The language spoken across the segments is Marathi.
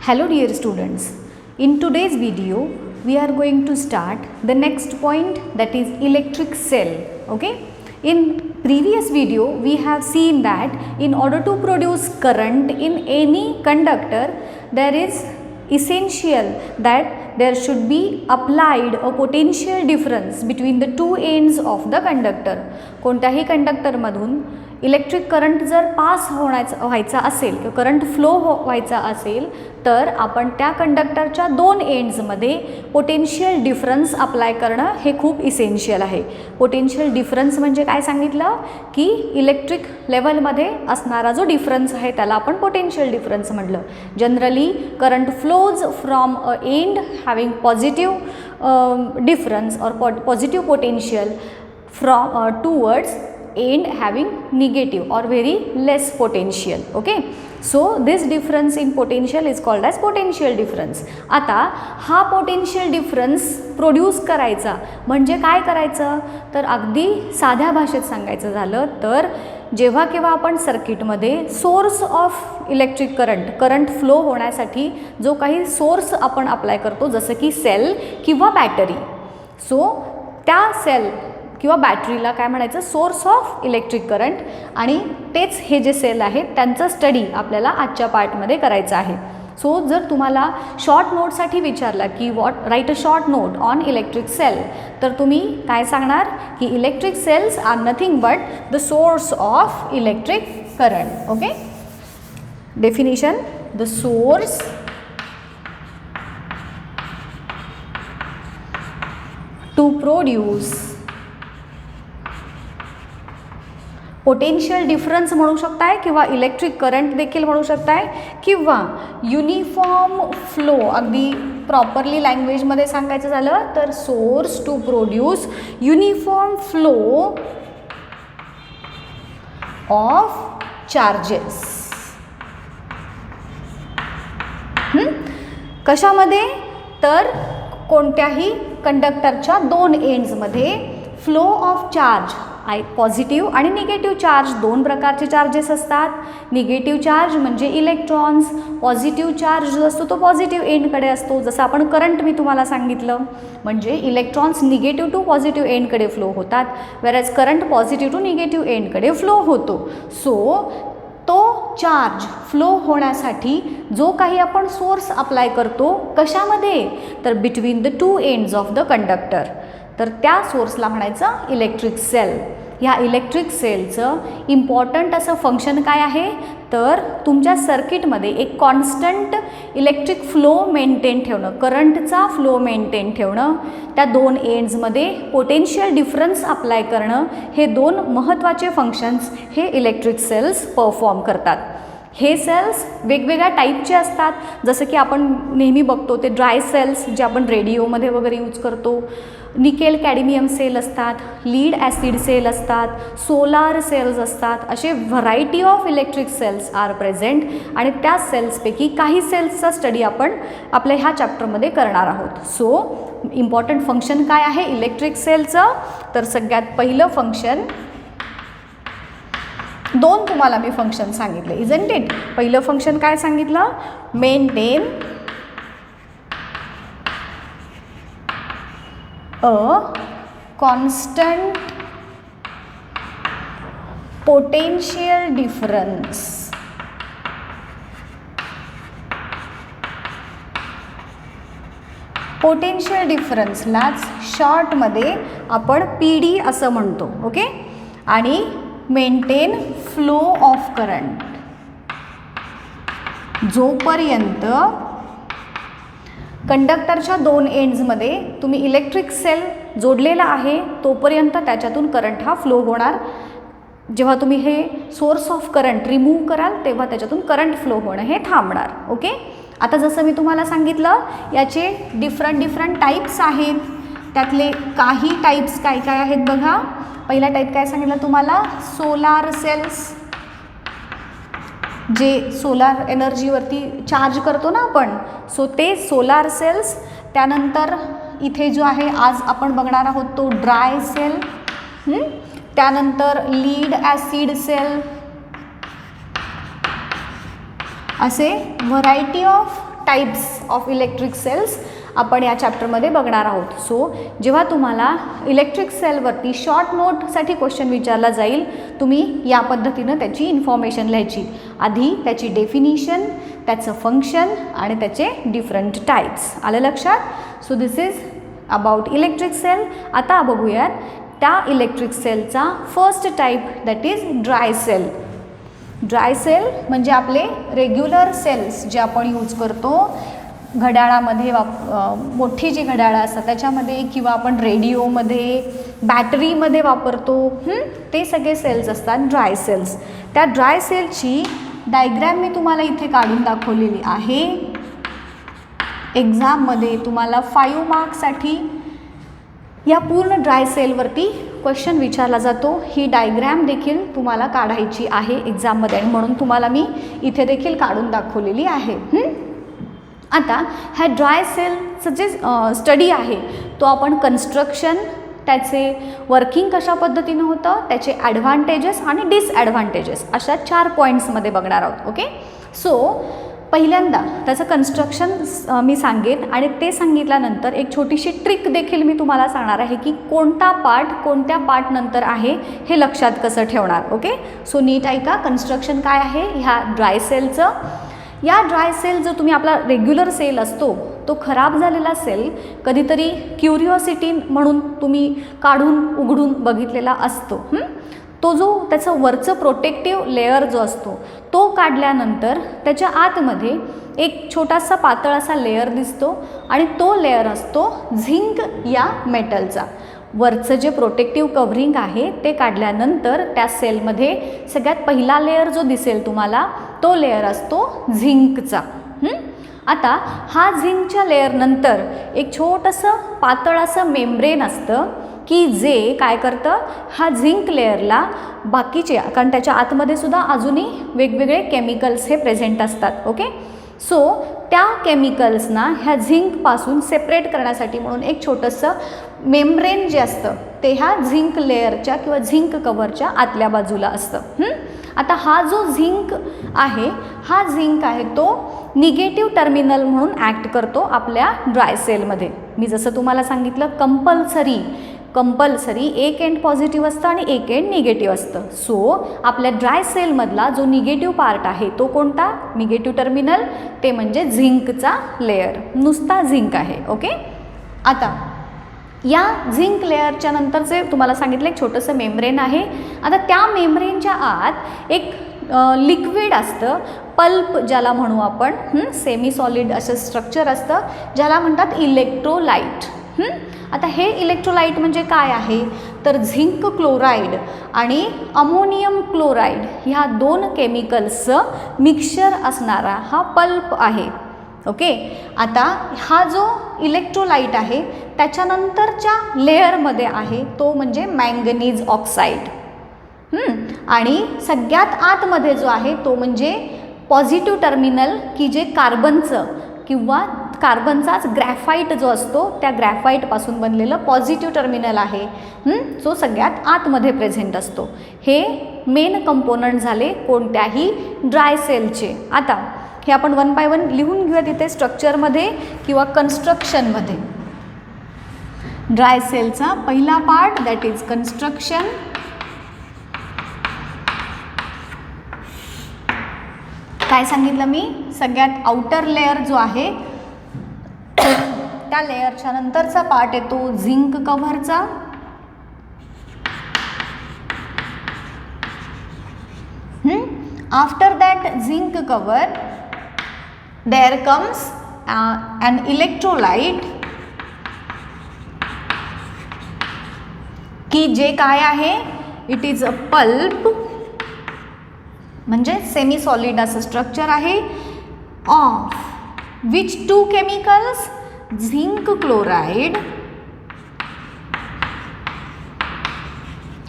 Hello dear students, in today's video we are going to start the next point, that is electric cell. Okay, in previous video we have seen that in order to produce current in any conductor, there is essential that there should be applied a potential difference between the two ends of the conductor. कोणत्याही कंडक्टर मधून इलेक्ट्रिक करंट जर पास व्हायचा असेल किंवा करंट फ्लो व्हायचा असेल तर आपण त्या कंडक्टरच्या दोन एंड्समध्ये पोटेन्शियल डिफरन्स अप्लाय करणं हे खूप इसेन्शियल आहे. पोटेन्शियल डिफरन्स म्हणजे काय सांगितलं की इलेक्ट्रिक लेवलमध्ये असणारा जो डिफरन्स आहे त्याला आपण पोटेन्शियल डिफरन्स म्हटलं. Generally current flows from a end having positive difference or positive potential from towards end having negative or very less potential. Okay, so this difference in potential is called as potential difference. आता हा potential difference प्रोड्यूस करायचा म्हणजे काय करायचं, तर अगदी साध्या भाषेत सांगायचं झालं तर जेव्हा केव्हा आपण सर्किटमध्ये source of electric current flow होण्यासाठी जो काही सोर्स आपण अप्लाय करतो, जसं की सेल किंवा बॅटरी, सो त्या सेल किंवा बॅटरीला काय म्हणायचं, सोर्स ऑफ इलेक्ट्रिक करंट. आणि तेच हे जे सेल आहेत त्यांचं स्टडी आपल्याला आजच्या पार्टमध्ये करायचं आहे. सो जर तुम्हाला शॉर्ट नोटसाठी विचारला की write a short note on electric cell, तर तुम्ही काय सांगणार की electric cells are nothing but the source of electric current. Okay, definition, the source to produce potential difference म्हणू शकताय किंवा इलेक्ट्रिक करंट देखील म्हणू शकताय किंवा युनिफॉर्म फ्लो, अगदी प्रॉपरली लँग्वेजमध्ये सांगायचं झालं तर source to produce uniform flow of charges. कशामध्ये, तर कोणत्याही कंडक्टरच्या दोन एंड्समध्ये फ्लो ऑफ चार्ज, पॉझिटिव्ह आणि निगेटिव्ह चार्ज, दोन प्रकारचे चार्जेस असतात. निगेटिव्ह चार्ज म्हणजे इलेक्ट्रॉन्स, पॉझिटिव्ह चार्ज जो असतो तो पॉझिटिव्ह एंडकडे असतो. जसं आपण करंट मी तुम्हाला सांगितलं, म्हणजे इलेक्ट्रॉन्स निगेटिव्ह टू पॉझिटिव्ह एंडकडे फ्लो होतात, whereas current positive to negative एंडकडे फ्लो होतो. सो तो चार्ज फ्लो होण्यासाठी जो काही आपण सोर्स अप्लाय करतो, कशामध्ये, तर between the two ends of the conductor, तर त्या सोर्सला म्हणायचं इलेक्ट्रिक सेल. ह्या इलेक्ट्रिक सेलचं इम्पॉर्टंट असं फंक्शन काय आहे, तर तुमच्या सर्किटमध्ये एक कॉन्स्टंट इलेक्ट्रिक फ्लो मेंटेन ठेवणं, करंटचा फ्लो मेंटेन ठेवणं, त्या दोन एंड्समध्ये पोटेन्शियल डिफरन्स अप्लाय करणं, हे दोन महत्त्वाचे फंक्शन्स हे इलेक्ट्रिक सेल्स परफॉर्म करतात. हे सेल्स वेगवेगळ्या टाईपचे असतात, जसं की आपण नेहमी बघतो ते ड्राय सेल्स जे आपण रेडिओमध्ये वगैरे यूज करतो, निकेल कॅडमियम सेल असतात, लीड ॲसिड सेल असतात, सोलार सेल्स असतात, असे variety of electric cells are present. आणि त्या सेल्सपैकी काही सेल्सचा स्टडी आपण आपल्या ह्या चॅप्टरमध्ये करणार आहोत. सो इम्पॉर्टंट फंक्शन काय आहे इलेक्ट्रिक सेलचं, तर सगळ्यात पहिलं फंक्शन, दोन तुम्हाला मी फंक्शन सांगितले, इजंट इट. पहिलं फंक्शन काय सांगितलं, maintain a constant potential difference. Potential डिफरन्सलाच शॉर्टमध्ये आपण PD असं म्हणतो. ओके, आणि मेंटेन फ्लो ऑफ करंट. जोपर्यंत कंडक्टरच्या दोन एंड्समध्ये तुम्ही इलेक्ट्रिक सेल जोडलेला आहे तोपर्यंत त्याच्यातून करंट हा फ्लो होणार. जेव्हा तुम्ही हे सोर्स ऑफ करंट रिमूव्ह कराल तेव्हा त्याच्यातून करंट फ्लो होणं हे थांबणार. ओके, आता जसं मी तुम्हाला सांगितलं याचे डिफरंट टाईप्स आहेत, त्यातले काही टाईप्स काय काय आहेत बघा. पहिला टाईप काय सांगितलं तुम्हाला, सोलार सेल्स, जे सोलार एनर्जीवरती चार्ज करतो ना आपण, सो ते सोलार सेल्स. त्यानंतर इथे जो आहे आज आपण बघणार आहोत तो ड्राय सेल, त्यानंतर लीड ॲसिड सेल, असे variety of types of electric cells आपण या चॅप्टरमध्ये बघणार आहोत. सो जेव्हा तुम्हाला इलेक्ट्रिक सेलवरती शॉर्ट नोटसाठी क्वेश्चन विचारला जाईल, तुम्ही या पद्धतीनं त्याची इन्फॉर्मेशन लिहायची. आधी त्याची डेफिनिशन, त्याचं फंक्शन आणि त्याचे डिफरंट टाइप्स. आलं लक्षात? So this is about electric cell. आता बघूयात त्या इलेक्ट्रिक सेलचा first type, that is dry cell. Dry cell म्हणजे आपले रेग्युलर सेल्स जे आपण यूज करतो घड्याळामध्ये, मोठी जी घड्याळं असतात त्याच्यामध्ये, किंवा आपण रेडिओमध्ये, बॅटरीमध्ये वापरतो, ते सगळे सेल्स असतात ड्राय सेल्स. त्या ड्राय सेलची डायग्रॅम मी तुम्हाला इथे काढून दाखवलेली आहे. एक्झाममध्ये तुम्हाला 5 मार्क्ससाठी या पूर्ण ड्राय सेलवरती क्वेश्चन विचारला जातो. ही डायग्रॅम देखील तुम्हाला काढायची आहे एक्झाममध्ये आणि म्हणून तुम्हाला मी इथे देखील काढून दाखवलेली आहे. आता ह्या ड्राय सेलचं जे स्टडी आहे तो आपण कन्स्ट्रक्शन, त्याचे वर्किंग कशा पद्धतीनं होतं, त्याचे ॲडव्हान्टेजेस आणि डिसॲडव्हान्टेजेस अशा 4 पॉईंट्समध्ये बघणार आहोत. ओके. सो पहिल्यांदा त्याचं कन्स्ट्रक्शन मी सांगेन आणि ते सांगितल्यानंतर एक छोटीशी ट्रिक देखील मी तुम्हाला सांगणार आहे की कोणता पार्ट कोणत्या पार्टनंतर आहे हे लक्षात कसं ठेवणार. ओके. सो नीट ऐका. कन्स्ट्रक्शन काय आहे ह्या ड्राय सेलचं. या ड्राय सेल जो तुम्ही आपला रेग्युलर सेल असतो तो खराब झालेला सेल कधीतरी क्युरिओसिटी म्हणून तुम्ही काढून उघडून बघितलेला असतो. तो जो त्याचं वरचं प्रोटेक्टिव्ह लेअर जो असतो तो काढल्यानंतर त्याच्या आतमध्ये एक छोटासा पातळ असा लेअर दिसतो आणि तो लेअर असतो झिंक या मेटलचा. वरचं जे प्रोटेक्टिव्ह कव्हरिंग आहे ते काढल्यानंतर त्या सेलमध्ये सगळ्यात पहिला लेअर जो दिसेल तुम्हाला तो लेअर असतो झिंकचा. आता हा झिंकच्या लेअरनंतर एक छोटंसं पातळ असं मेम्ब्रेन असतं की जे काय करतं, हा झिंक लेअरला बाकीचे, कारण त्याच्या आतमध्ये सुद्धा अजूनही वेगवेगळे केमिकल्स हे प्रेझेंट असतात. ओके. सो त्या केमिकल्सना ह्या झिंकपासून सेपरेट करण्यासाठी म्हणून एक छोटंसं मेम्ब्रेन जे असतं ते ह्या झिंक लेअरच्या किंवा झिंक कव्हरच्या आतल्या बाजूला असतं. आता हा जो झिंक आहे, हा झिंक आहे तो निगेटिव्ह टर्मिनल म्हणून ॲक्ट करतो आपल्या ड्राय सेलमध्ये. मी जसं तुम्हाला सांगितलं कंपल्सरी एक एंड पॉझिटिव्ह असतं आणि एक एंड निगेटिव्ह असतं. सो आपल्या ड्राय सेलमधला जो निगेटिव्ह पार्ट आहे तो कोणता, निगेटिव्ह टर्मिनल, ते म्हणजे झिंकचा लेअर, नुसता झिंक आहे. ओके. आता या झिंक लेअरच्या नंतरचे तुम्हाला सांगितलं एक छोटंसं मेम्ब्रेन आहे. आता त्या मेम्ब्रेनच्या आत एक लिक्विड असतं, पल्प ज्याला म्हणू आपण, सेमी सॉलिड असं स्ट्रक्चर असतं ज्याला म्हणतात इलेक्ट्रोलाइट. आता हे इलेक्ट्रोलाइट म्हणजे काय आहे तर झिंक क्लोराईड आणि अमोनियम क्लोराईड ह्या 2 केमिकल्सचं मिक्सचर असणारा हा पल्प आहे. ओके. आता हा जो इलेक्ट्रोलाइट आहे त्याच्यानंतरच्या लेअरमध्ये आहे तो म्हणजे मँगनीज ऑक्साईड. आणि सगळ्यात आतमध्ये जो आहे तो म्हणजे पॉझिटिव्ह टर्मिनल की जे कार्बनचं किंवा कार्बनचाच ग्रॅफाईट जो असतो त्या ग्रॅफाईटपासून बनलेलं पॉझिटिव्ह टर्मिनल आहे, जो सगळ्यात आतमध्ये प्रेझेंट असतो. हे मेन कंपोनंट झाले कोणत्याही ड्राय सेलचे. आता हे आपण 1 बाय 1 लिहून घेऊया तिथे स्ट्रक्चरमध्ये किंवा कन्स्ट्रक्शनमध्ये. ड्राय सेलचा पहिला पार्ट दॅट इज कन्स्ट्रक्शन. काय सांगितलं मी, सगळ्यात आउटर लेअर जो आहे त्या लेअरच्या नंतरचा पार्ट येतो झिंक कव्हरचा. After that zinc cover there comes an electrolyte की जे काय आहे, इट इज अ पल्प म्हणजे सेमी सॉलिड असं स्ट्रक्चर आहे. Of which 2 chemicals, zinc chloride.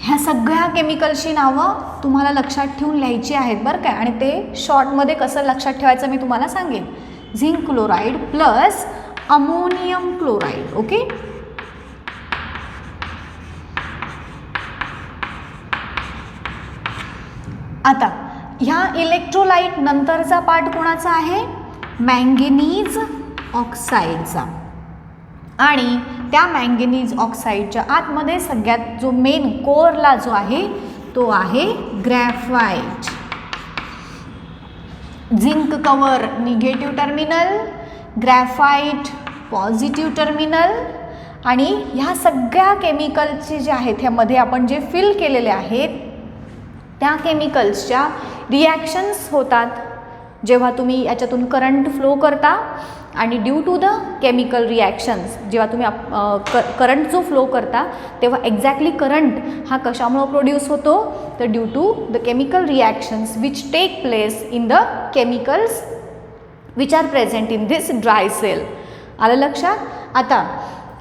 ह्या सगळ्या केमिकल्सची नावं तुम्हाला लक्षात ठेवून लिहायची आहेत बरं काय, आणि ते शॉर्टमध्ये कसं लक्षात ठेवायचं मी तुम्हाला सांगेन. Zinc chloride plus ammonium chloride. Okay. आता ह्या इलेक्ट्रोलाइट नंतरचा पार्ट कोणाचा आहे मँगनीज ऑक्साईडचा. आणि त्या मँगनीज ऑक्साईडच्या आतमध्ये सगळ्यात जो मेन कोरला जो आहे तो आहे graphite. Zinc cover negative terminal, graphite positive terminal. आणि ह्या सगळ्या केमिकल्सचे जे आहेत ह्यामध्ये आपण जे फिल केलेले आहेत त्या केमिकल्सच्या रिॲक्शन्स होतात जेव्हा तुम्ही याच्यातून करंट फ्लो करता. आणि due to the chemical reactions जेव्हा तुम्ही करंट जो फ्लो करता तेव्हा एक्झॅक्टली करंट हा कशामुळं प्रोड्यूस होतो तर due to the chemical reactions which take place in the chemicals which are present in this dry cell. आलं लक्षात. आता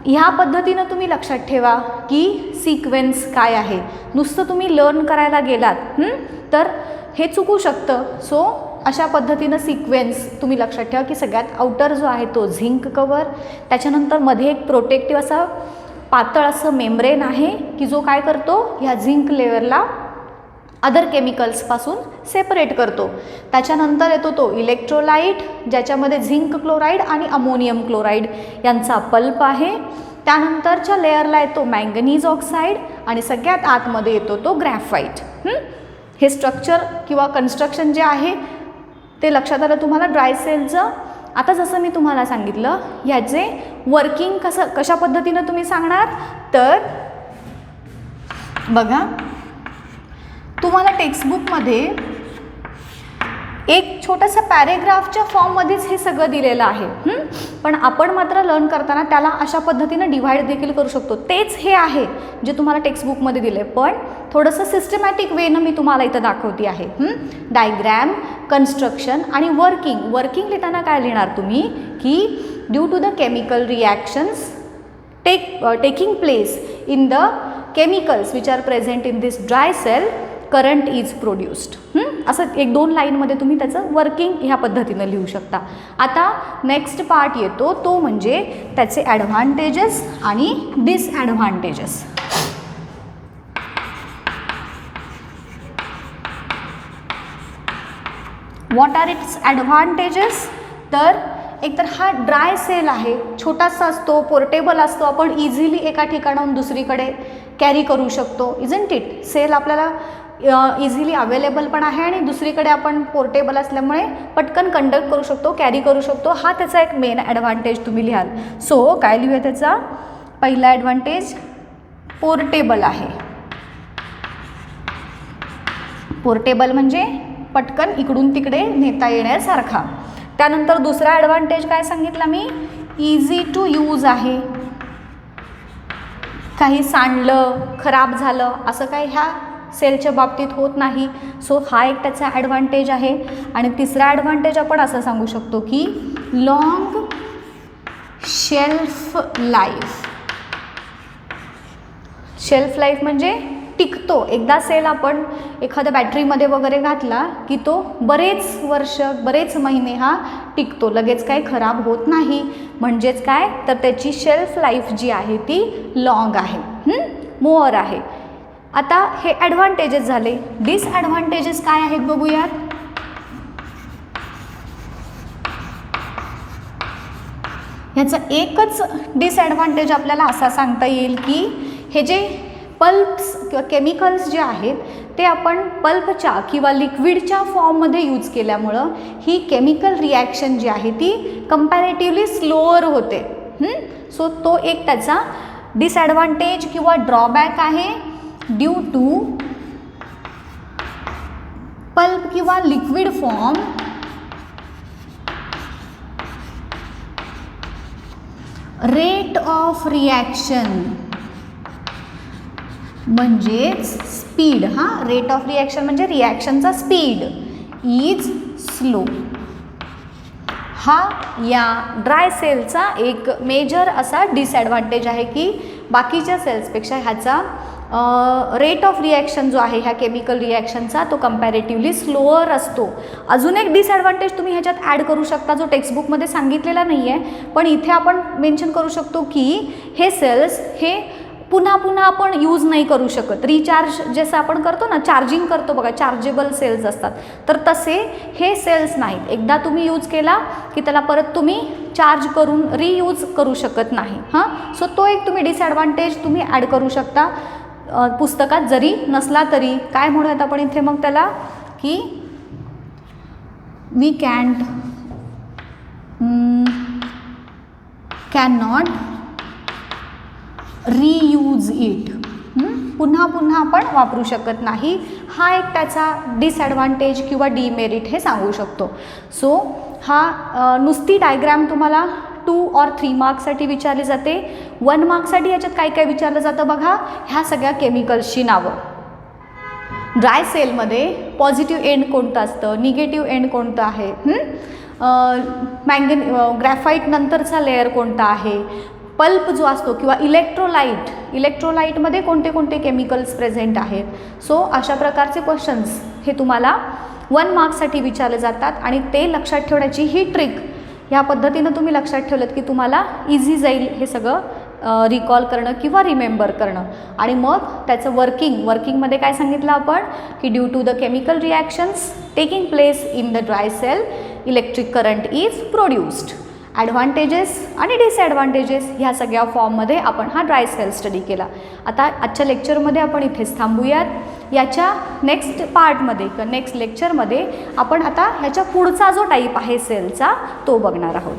ह्या पद्धतीनं तुम्ही लक्षात ठेवा की सिक्वेन्स काय आहे. नुसतं तुम्ही लर्न करायला गेलात तर हे चुकू शकतं. सो अशा पद्धतीनं सिक्वेन्स तुम्ही लक्षात ठेवा की सगळ्यात आउटर जो आहे तो झिंक कवर, त्याच्यानंतर मध्ये एक प्रोटेक्टिव्ह असा पातळ असं मेम्ब्रेन आहे की जो काय करतो ह्या झिंक लेअरला अदर केमिकल्सपासून सेपरेट करतो. त्याच्यानंतर येतो तो इलेक्ट्रोलाइट ज्याच्यामध्ये झिंक क्लोराईड आणि अमोनियम क्लोराईड यांचा पल्प आहे. त्यानंतरच्या लेअरला येतो मँगनीज ऑक्साईड आणि सगळ्यात आतमध्ये येतो तो ग्रॅफाइट. हे स्ट्रक्चर किंवा कन्स्ट्रक्शन जे आहे ते लक्षात आलं तुम्हाला ड्राय सेलचं. आता जसं मी तुम्हाला सांगितलं ह्याचे वर्किंग कशा पद्धतीनं तुम्ही सांगणार तर बघा तुम्हाला टेक्स्टबुकमध्ये एक छोटंसं पॅरेग्राफच्या फॉर्ममध्येच हे सगळं दिलेलं आहे. पण आपण मात्र लर्न करताना त्याला अशा पद्धतीनं डिव्हाइड देखील करू शकतो. तेच हे आहे जे तुम्हाला टेक्स्टबुकमध्ये दिले पण थोडंसं सिस्टमॅटिक वेनं मी तुम्हाला इथं दाखवते आहे. डायग्रॅम, कन्स्ट्रक्शन आणि वर्किंग लिहिताना काय लिहिणार तुम्ही की due to the chemical reactions taking place in the chemicals which are present in this dry cell current is produced. असं 1-2 लाईनमध्ये तुम्ही त्याचं वर्किंग ह्या पद्धतीनं लिहू शकता. आता नेक्स्ट पार्ट येतो तो म्हणजे त्याचे ॲडव्हान्टेजेस आणि disadvantages. What are its advantages तर एकतर हा ड्राय सेल आहे, छोटासा असतो, पोर्टेबल असतो, आपण इझिली एका ठिकाणाहून दुसरीकडे कॅरी करू शकतो. Isn't it. सेल आपल्याला इझिली अवेलेबल पण आहे आणि दुसरीकडे आपण पोर्टेबल असल्यामुळे पटकन कंडक्ट करू शकतो, कॅरी करू शकतो. हा त्याचा एक मेन ॲडव्हान्टेज तुम्ही लिहाल. सो काय लिहूया त्याचा पहिला ॲडव्हान्टेज पोर्टेबल आहे. पोर्टेबल म्हणजे पटकन इकडून तिकडे नेता येण्यासारखा. त्यानंतर दुसरा ॲडव्हान्टेज काय सांगितला मी इझी टू यूज आहे. काही सांडलं खराब झालं असं काही ह्या सेलच्या बाबतीत होत नाही. सो हा एक त्याचा ॲडव्हान्टेज आहे. आणि तिसरा ॲडव्हान्टेज आपण असं सांगू शकतो की long shelf life. Shelf life म्हणजे टिकतो. एकदा सेल आपण एखाद्या बॅटरीमध्ये वगैरे घातला की तो बरेच वर्ष बरेच महिने हा टिकतो, लगेच काही खराब होत नाही. म्हणजेच काय तर त्याची शेल्फ लाईफ जी आहे ती लॉंग आहे, मोअर आहे. आता हे ॲडव्हान्टेजेस झाले. डिसॲडव्हान्टेजेस काय आहेत बघूयात. ह्याचं एकच डिसॲडव्हान्टेज आपल्याला असा सांगता येईल की हे जे पल्प्स किंवा केमिकल्स जे आहेत ते आपण पल्पच्या किंवा लिक्विडच्या फॉर्ममध्ये यूज केल्यामुळं ही केमिकल रिॲक्शन जी आहे ती कंपॅरेटिव्हली स्लोअर होते. सो तो एक त्याचा डिसॲडव्हान्टेज किंवा ड्रॉबॅक आहे. ड्यू टू पल्प किंवा liquid form rate of reaction म्हणजेच स्पीड. रेट ऑफ रिॲक्शन म्हणजे रिॲक्शनचा स्पीड इज स्लो. हा या ड्राय सेलचा एक मेजर असा डिसॲडव्हान्टेज आहे की बाकीच्या सेल्सपेक्षा ह्याचा रेट ऑफ रिॲक्शन जो आहे ह्या केमिकल रिॲक्शनचा तो कंपॅरेटिव्हली स्लोअर असतो. अजून एक डिसॲडव्हान्टेज तुम्ही ह्याच्यात ॲड करू शकता जो टेक्स्टबुकमध्ये सांगितलेला नाही आहे पण इथे आपण मेन्शन करू शकतो की हे सेल्स हे पुन्हा पुन्हा आपण यूज नाही करू शकत. रिचार्ज जसं आपण करतो ना, चार्जिंग करतो बघा, चार्जेबल सेल्स असतात, तर तसे हे सेल्स नाहीत. एकदा तुम्ही यूज केला की त्याला परत तुम्ही चार्ज करून रियूज करू शकत नाही. हां, सो तो एक तुम्ही डिसॲडव्हान्टेज तुम्ही ॲड करू शकता पुस्तकात जरी नसला तरी. काय म्हणूयात आपण इथे मग त्याला की वी कॅनॉट रियूज इट. पुन्हा पुन्हा आपण वापरू शकत नाही. हा एक त्याचा डिसॲडव्हान्टेज किंवा डिमेरिट हे सांगू शकतो. सो हा नुसती डायग्रॅम तुम्हाला 2 और 3 मार्क्ससाठी विचारली जाते. 1 मार्क्ससाठी याच्यात काय काय विचारलं जातं बघा, ह्या सगळ्या केमिकल्सची नावं. ड्राय सेलमध्ये पॉझिटिव्ह एंड कोणतं असतं, निगेटिव्ह एंड कोणतं आहे, ग्रॅफाईट नंतरचा लेअर कोणता आहे, पल्प जो असतो किंवा इलेक्ट्रोलाइटमध्ये कोणते कोणते केमिकल्स प्रेझेंट आहेत. सो अशा प्रकारचे क्वेश्चन्स हे तुम्हाला 1 मार्क्ससाठी विचारले जातात. आणि ते लक्षात ठेवण्याची ही ट्रिक ह्या पद्धतीनं तुम्ही लक्षात ठेवलं की तुम्हाला इझी जाईल हे सगळं रिकॉल करणं किंवा रिमेंबर करणं. आणि मग त्याचं वर्किंगमध्ये काय सांगितलं आपण की due to the chemical reactions taking place in the dry cell electric current is produced. Advantages आणि डिसॲडव्हान्टेजेस ह्या सगळ्या फॉर्ममध्ये आपण हा ड्राय सेल स्टडी केला. आता आजच्या लेक्चरमध्ये आपण इथेच थांबूयात. याच्या नेक्स्ट पार्टमध्ये किंवा नेक्स्ट लेक्चरमध्ये आपण आता ह्याच्या पुढचा जो टाईप आहे सेलचा तो बघणार आहोत.